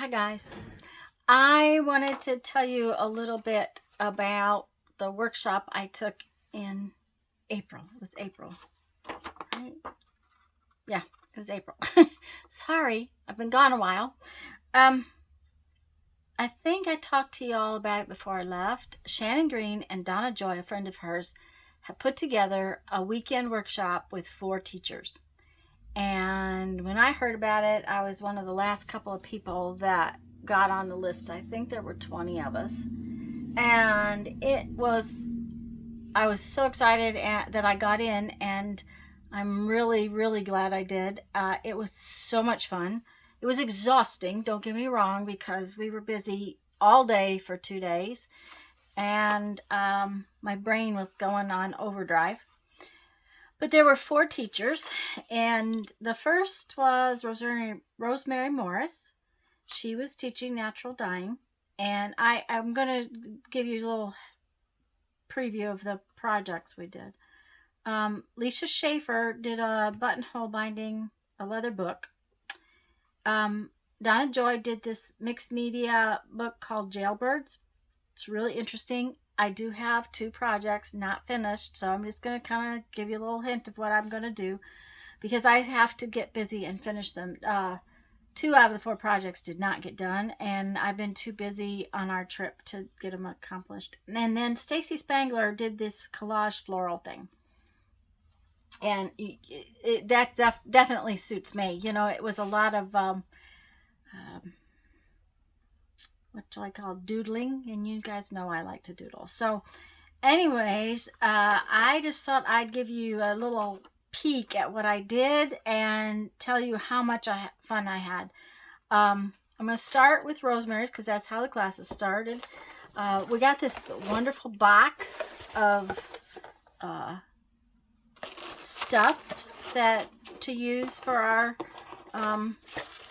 Hi guys. I wanted to tell you a little bit about the workshop I took in April. It was April, right? Yeah, it was April. Sorry, I've been gone a while. Um, I think I talked to you all about it before I left. Shannon Green and Donna Joy, a friend of hers, have put together a weekend workshop with 4 teachers. And when I heard about it, I was one of the last couple of people that got on the list. I think there were 20 of us. And I was so excited that I got in, and I'm really, really glad I did. It was so much fun. It was exhausting, don't get me wrong, because we were busy all day for 2 days. And my brain was going on overdrive. But there were 4 teachers, and the first was Rosemary Morris. She was teaching natural dyeing, and I'm going to give you a little preview of the projects we did. Leisha Schaefer did a buttonhole binding, a leather book. Donna Joy did this mixed media book called Jailbirds. It's really interesting. I do have 2 projects not finished, so I'm just going to kind of give you a little hint of what I'm going to do because I have to get busy and finish them. 2 out of the 4 projects did not get done, and I've been too busy on our trip to get them accomplished. And then Stacy Spangler did this collage floral thing, and that definitely suits me. You know, it was a lot of what I call doodling, and you guys know I like to doodle. So anyways, I just thought I'd give you a little peek at what I did and tell you how much fun I had. I'm going to start with Rosemary's because that's how the classes started. We got this wonderful box of stuffs to use for our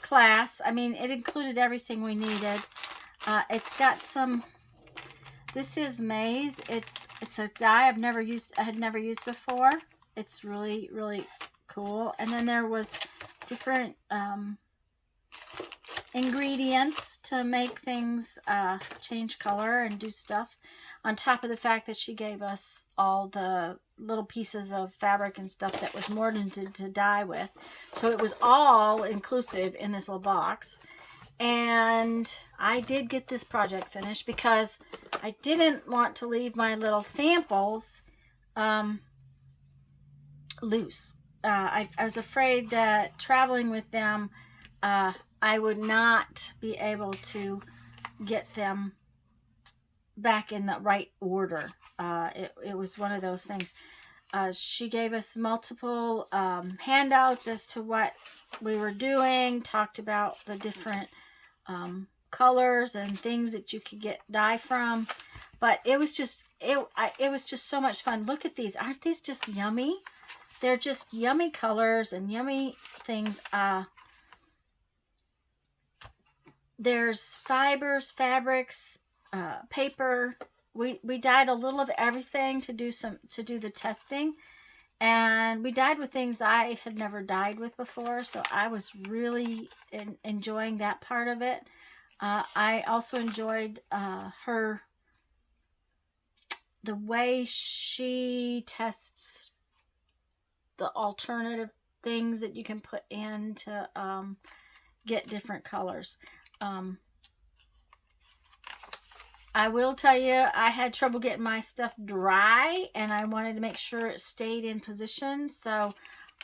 class. I mean, it included everything we needed. It's got some. This is maize. It's a dye I had never used before. It's really, really cool. And then there was different ingredients to make things change color and do stuff. On top of the fact that she gave us all the little pieces of fabric and stuff that was mortared to dye with. So it was all inclusive in this little box. And I did get this project finished because I didn't want to leave my little samples loose. I was afraid that traveling with them, I would not be able to get them back in the right order. It was one of those things. She gave us multiple handouts as to what we were doing, talked about the different colors and things that you could get dye from, but it was just so much fun. Look at these. Aren't these just yummy? They're just yummy colors and yummy things. There's fibers, fabrics, paper. We dyed a little of everything to do the testing, and we dyed with things I had never dyed with before, so I was really enjoying that part of it. I also enjoyed the way she tests the alternative things that you can put in to get different colors. I will tell you, I had trouble getting my stuff dry, and I wanted to make sure it stayed in position. So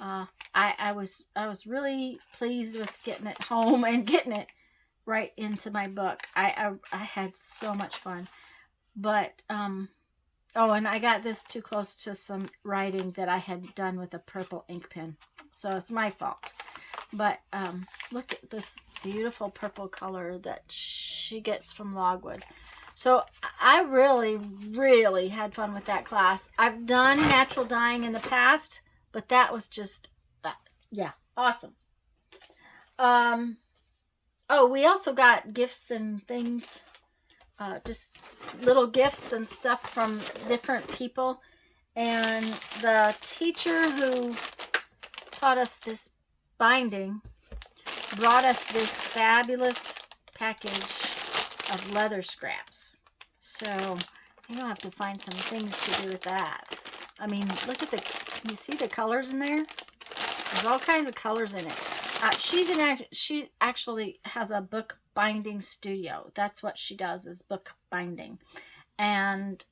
I was really pleased with getting it home and getting it right into my book. I had so much fun. But oh, and I got this too close to some writing that I had done with a purple ink pen, so it's my fault. But look at this beautiful purple color that she gets from Logwood. So I really, really had fun with that class. I've done natural dyeing in the past, but that was just, yeah, awesome. Oh, we also got gifts and things, just little gifts and stuff from different people. And the teacher who taught us this binding brought us this fabulous package of leather scraps. So you'll have to find some things to do with that. I mean, look at you see the colors in there? There's all kinds of colors in it. She actually has a book binding studio. That's what she does, is book binding. And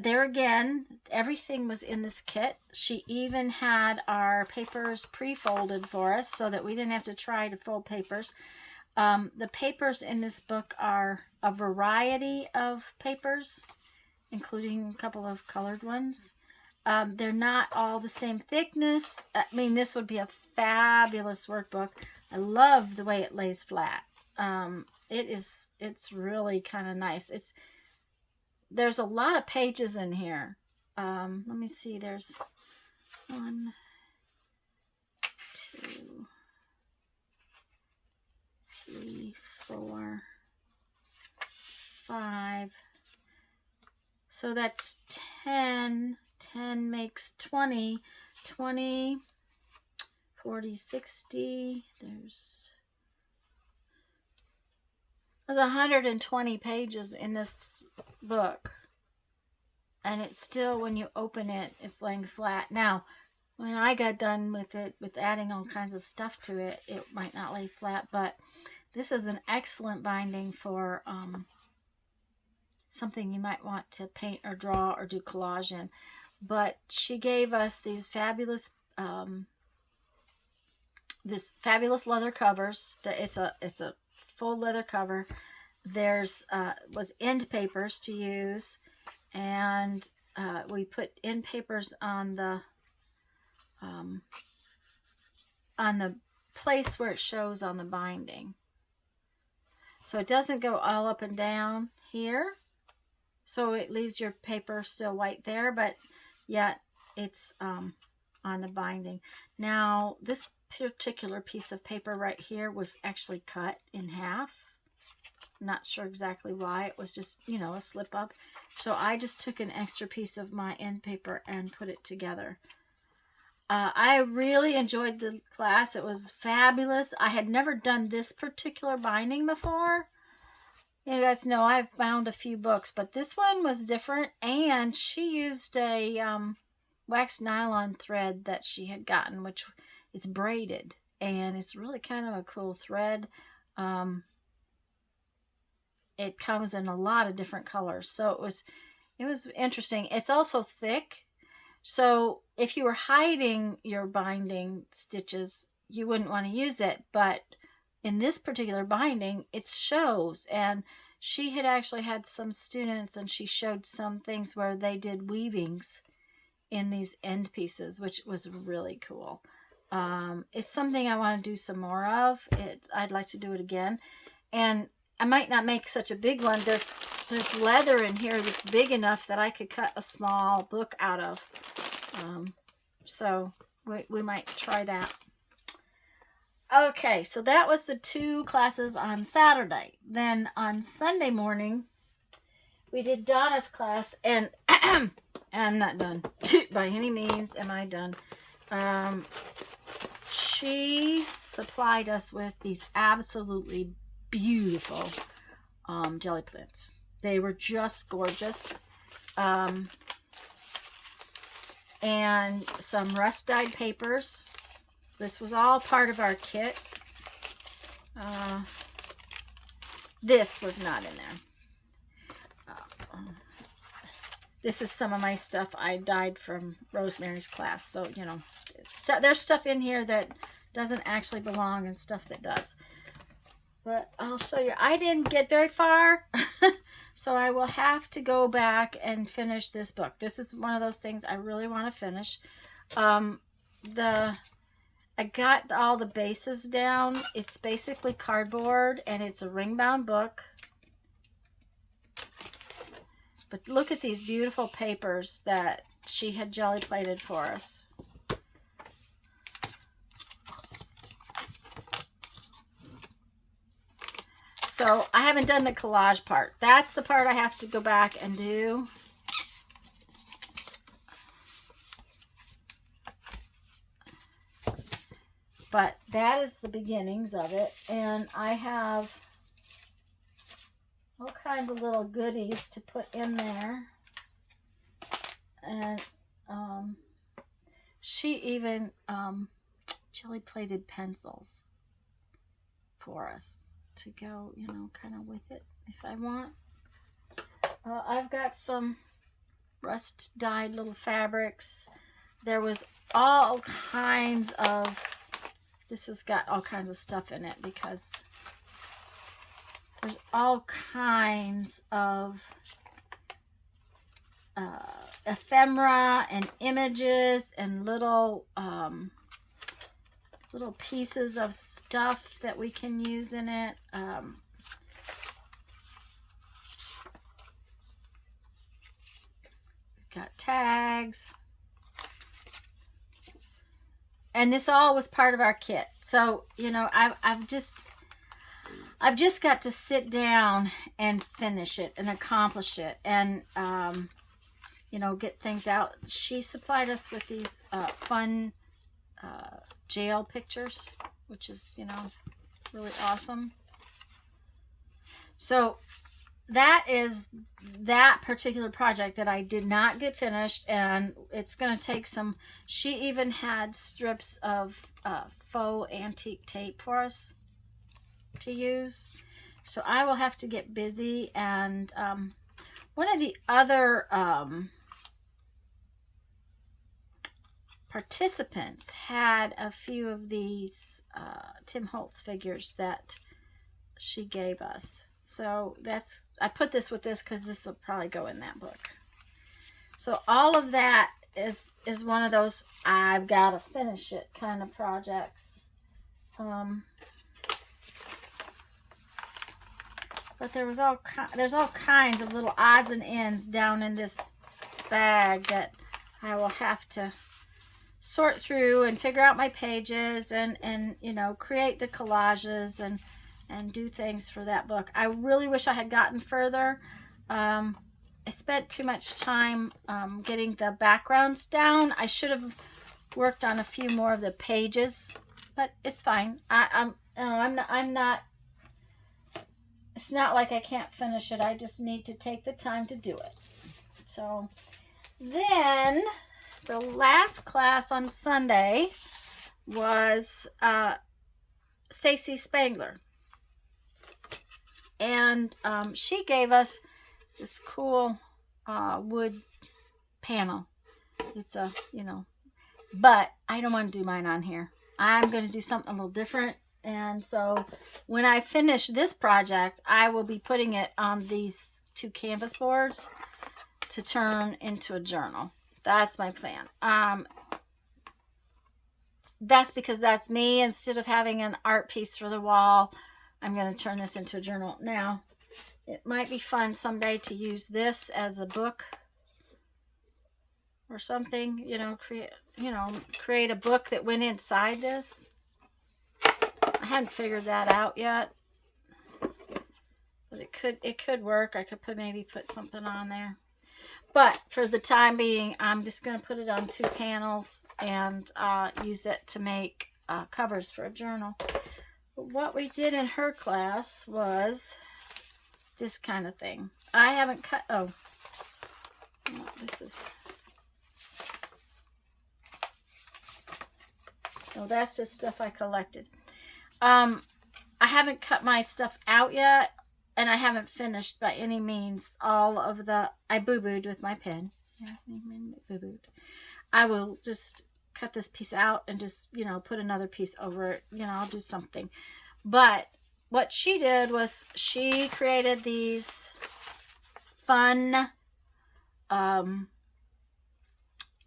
there again, everything was in this kit. She even had our papers pre-folded for us so that we didn't have to try to fold papers. The papers in this book are a variety of papers, including a couple of colored ones. They're not all the same thickness. I mean, this would be a fabulous workbook. I love the way it lays flat. It's really kind of nice. There's a lot of pages in here. Let me see. There's 1, 2, 3, 4, 5. So that's 10. 10 makes 20. 20, 40, 60. There's 120 pages in this book. And it's still, when you open it, it's laying flat. Now, when I got done with it, with adding all kinds of stuff to it, it might not lay flat. But this is an excellent binding for something you might want to paint or draw or do collage in. But she gave us these fabulous leather covers. It's a full leather cover. There's was end papers to use, and we put end papers on the place where it shows on the binding, so it doesn't go all up and down here. So it leaves your paper still white there, but yet it's on the binding. Now, this particular piece of paper right here was actually cut in half. Not sure exactly why. It was just, a slip up. So I just took an extra piece of my end paper and put it together. I really enjoyed the class. It was fabulous. I had never done this particular binding before. You guys know I've bound a few books, but this one was different, and she used a wax nylon thread that she had gotten, which it's braided, and it's really kind of a cool thread. It comes in a lot of different colors, so it was interesting. It's also thick, so if you were hiding your binding stitches, you wouldn't want to use it, but in this particular binding, it shows. And she had actually had some students, and she showed some things where they did weavings in these end pieces, which was really cool. It's something I want to do some more of. I'd like to do it again. And I might not make such a big one. There's leather in here that's big enough that I could cut a small book out of. So we might try that. Okay, so that was the 2 classes on Saturday. Then on Sunday morning, we did Donna's class, and I'm not done. By any means am I done. She supplied us with these absolutely beautiful jelly plinths. They were just gorgeous. And some rust-dyed papers. This was all part of our kit. This was not in there. This is some of my stuff I dyed from Rosemary's class. So, there's stuff in here that doesn't actually belong and stuff that does. But I'll show you. I didn't get very far, so I will have to go back and finish this book. This is one of those things I really want to finish. I got all the bases down. It's basically cardboard, and it's a ring-bound book. But look at these beautiful papers that she had jelly plated for us. So I haven't done the collage part. That's the part I have to go back and do. But that is the beginnings of it. And I have all kinds of little goodies to put in there. And she even jelly plated pencils for us to go, you know, kind of with it if I want. I've got some rust dyed little fabrics. There was all kinds of, this has got all kinds of stuff in it because there's all kinds of ephemera and images and little little pieces of stuff that we can use in it. Got tags. And this all was part of our kit. So, you know, I've just got to sit down and finish it and accomplish it and, you know, get things out. She supplied us with these fun jail pictures, which is, you know, really awesome. So that is that particular project that I did not get finished, and it's going to take some. She even had strips of faux antique tape for us to use. So I will have to get busy. And one of the other participants had a few of these Tim Holtz figures that she gave us. So that's, I put this with this because this will probably go in that book. So all of that is one of those I've got to finish it kind of projects. But there's all kinds of little odds and ends down in this bag that I will have to sort through and figure out my pages and you know, create the collages and do things for that book. I really wish I had gotten further. I spent too much time getting the backgrounds down. I should have worked on a few more of the pages, but it's fine. I'm not. It's not like I can't finish it. I just need to take the time to do it. So then the last class on Sunday was Stacy Spangler. And she gave us this cool wood panel. It's a, you know, but I don't want to do mine on here. I'm going to do something a little different. And so when I finish this project, I will be putting it on these 2 canvas boards to turn into a journal. That's my plan. That's because that's me. Instead of having an art piece for the wall, I'm going to turn this into a journal. Now, it might be fun someday to use this as a book or something, you know, create a book that went inside this. I hadn't figured that out yet, but it could work. I could maybe put something on there. But for the time being, I'm just going to put it on 2 panels and use it to make covers for a journal. What we did in her class was this kind of thing. I haven't cut, oh, no, this is, no, that's just stuff I collected. I haven't cut my stuff out yet, and I haven't finished by any means all of the, I boo-booed with my pen. Yeah, boo-booed. I will just cut this piece out and just, you know, put another piece over it. You know, I'll do something. But what she did was she created these fun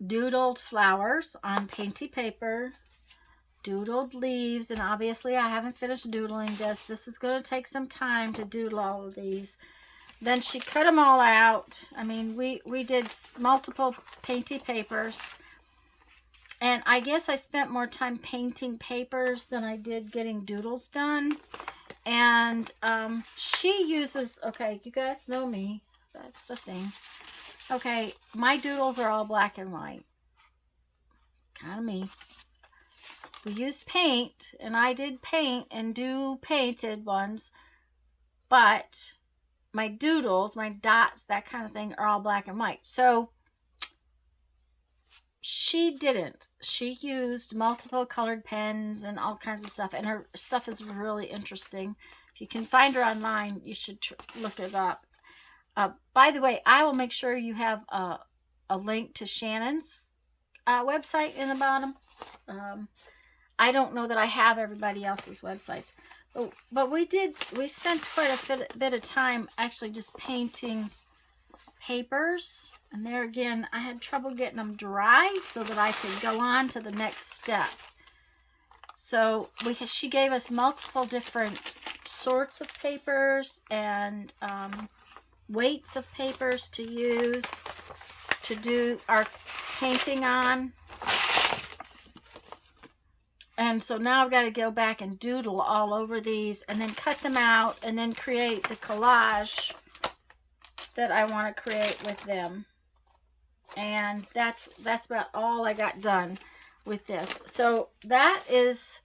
doodled flowers on painty paper, doodled leaves, and obviously I haven't finished doodling this. This is going to take some time to doodle all of these. Then she cut them all out. I mean, we did multiple painty papers. And I guess I spent more time painting papers than I did getting doodles done. And she uses, okay, you guys know me. That's the thing. Okay, my doodles are all black and white. Kind of me. we used paint, and I did paint and do painted ones, but my doodles, my dots, that kind of thing are all black and white. So she didn't. She used multiple colored pens and all kinds of stuff, and her stuff is really interesting. If you can find her online, you should look it up. By the way, I will make sure you have a link to Shannon's website in the bottom. I don't know that I have everybody else's websites, but we spent quite a bit of time actually just painting papers. And there again, I had trouble getting them dry so that I could go on to the next step. So she gave us multiple different sorts of papers and weights of papers to use to do our painting on. And so now I've got to go back and doodle all over these and then cut them out and then create the collage that I want to create with them. And that's about all I got done with this. So that is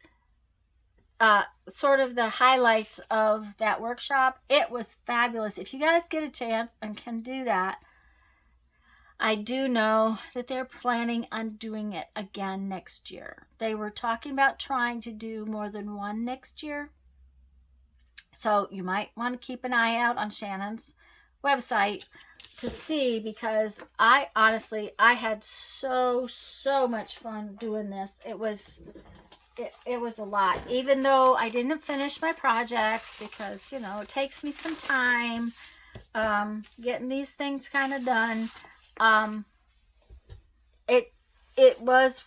sort of the highlights of that workshop. It was fabulous. If you guys get a chance and can do that, I do know that they're planning on doing it again next year. They were talking about trying to do more than one next year. So you might want to keep an eye out on Shannon's website to see, because I honestly had so much fun doing this. It was a lot, even though I didn't finish my projects, because it takes me some time getting these things kind of done. It was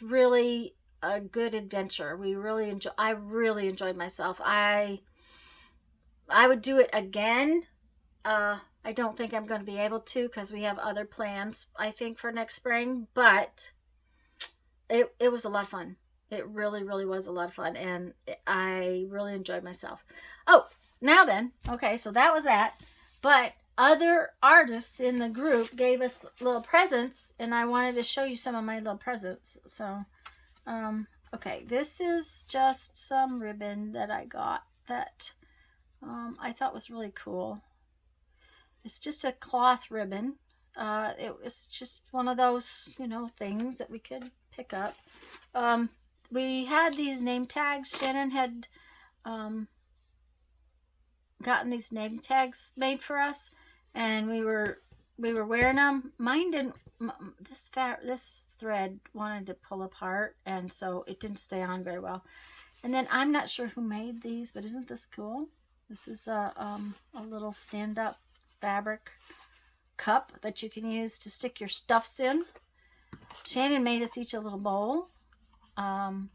really a good adventure. I really enjoyed myself. I would do it again. I don't think I'm going to be able to, because we have other plans, I think, for next spring, but it was a lot of fun. It really was a lot of fun, and I really enjoyed myself. Oh, now then, okay, so that was that, but other artists in the group gave us little presents, and I wanted to show you some of my little presents. So, okay, this is just some ribbon that I got that I thought was really cool. It's just a cloth ribbon. It was just one of those, things that we could pick up. We had these name tags. Shannon had gotten these name tags made for us, and we were wearing them. Mine didn't. This thread wanted to pull apart, and so it didn't stay on very well. And then I'm not sure who made these, but isn't this cool? This is a little stand-up fabric cup that you can use to stick your stuffs in. Shannon made us each a little bowl. I'm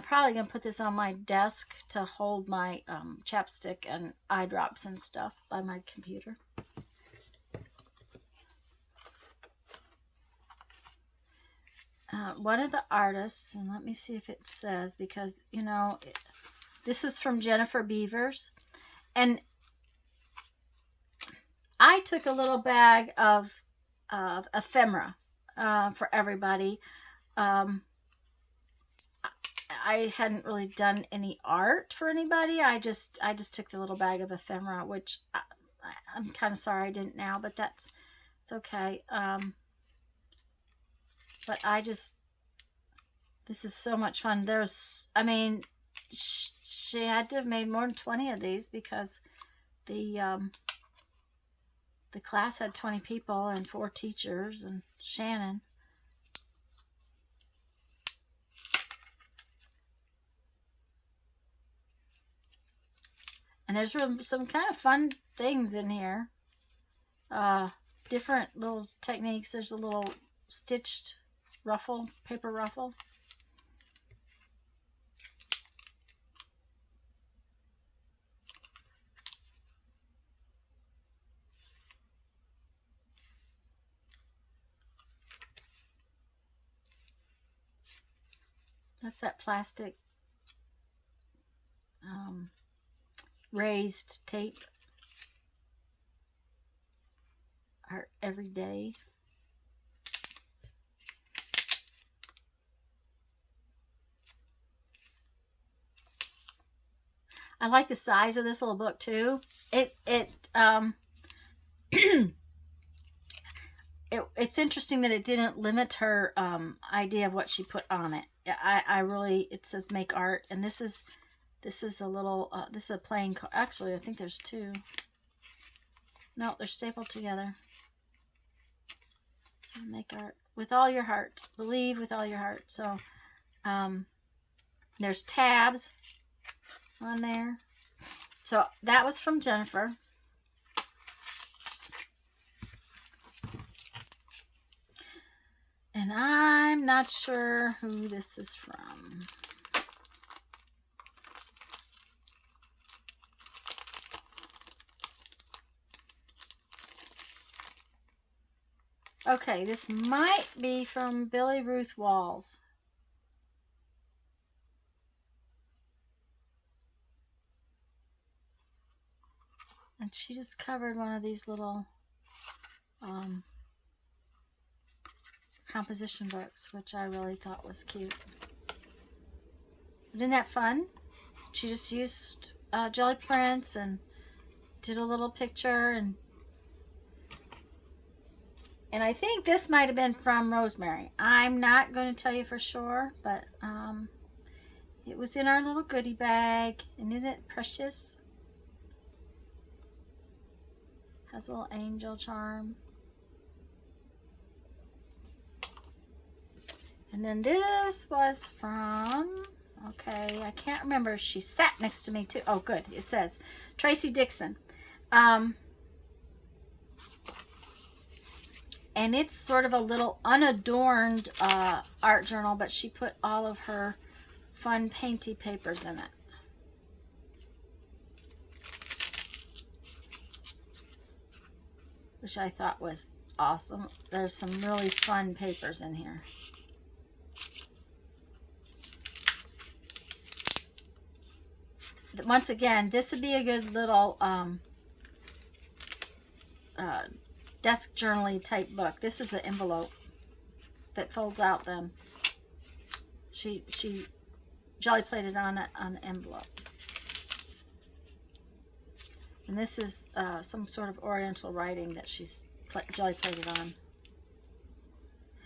probably going to put this on my desk to hold my chapstick and eye drops and stuff by my computer. One of the artists, and let me see if it says, because, this was from Jennifer Beavers, and I took a little bag of ephemera for everybody. I hadn't really done any art for anybody. I just took the little bag of ephemera, which I'm kind of sorry I didn't now, but it's okay. But this is so much fun. She had to have made more than 20 of these, because the class had 20 people and 4 teachers and Shannon. And there's some kind of fun things in here. Different little techniques. There's a little stitched ruffle, paper ruffle. That's that plastic raised tape. Our everyday. I like the size of this little book too. It's interesting that it didn't limit her idea of what she put on it. I really, it says make art, and this is a little this is a playing card. Actually, I think there's two. No, they're stapled together. So make art with all your heart. Believe with all your heart. So there's tabs on there. So that was from Jennifer. And I'm not sure who this is from. Okay, this might be from Billy Ruth Walls. And she just covered one of these little composition books, which I really thought was cute. Isn't that fun? She just used jelly prints and did a little picture, and I think this might have been from Rosemary. I'm not going to tell you for sure, but it was in our little goodie bag. And isn't it precious? Has a little angel charm. And then this was from, okay, I can't remember. She sat next to me too. Oh, good. It says Tracy Dixon. And it's sort of a little unadorned art journal, but she put all of her fun painty papers in it. Which I thought was awesome. There's some really fun papers in here. Once again, this would be a good little desk journaling type book. This is an envelope that folds out. Then she jelly plated on an envelope, and this is some sort of Oriental writing that she's jelly plated on.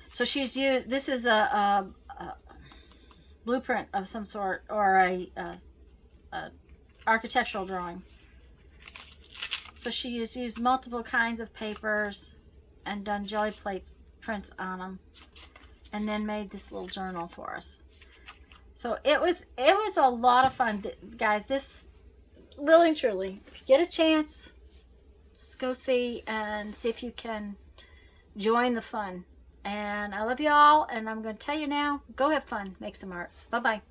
So she's used. This is a blueprint of some sort, or a architectural drawing. So she has used multiple kinds of papers and done jelly prints on them, and then made this little journal for us. So it was a lot of fun, guys. This really and truly, if you get a chance, just go see and see if you can join the fun. And I love you all, and I'm going to tell you now, go have fun, make some art. Bye bye.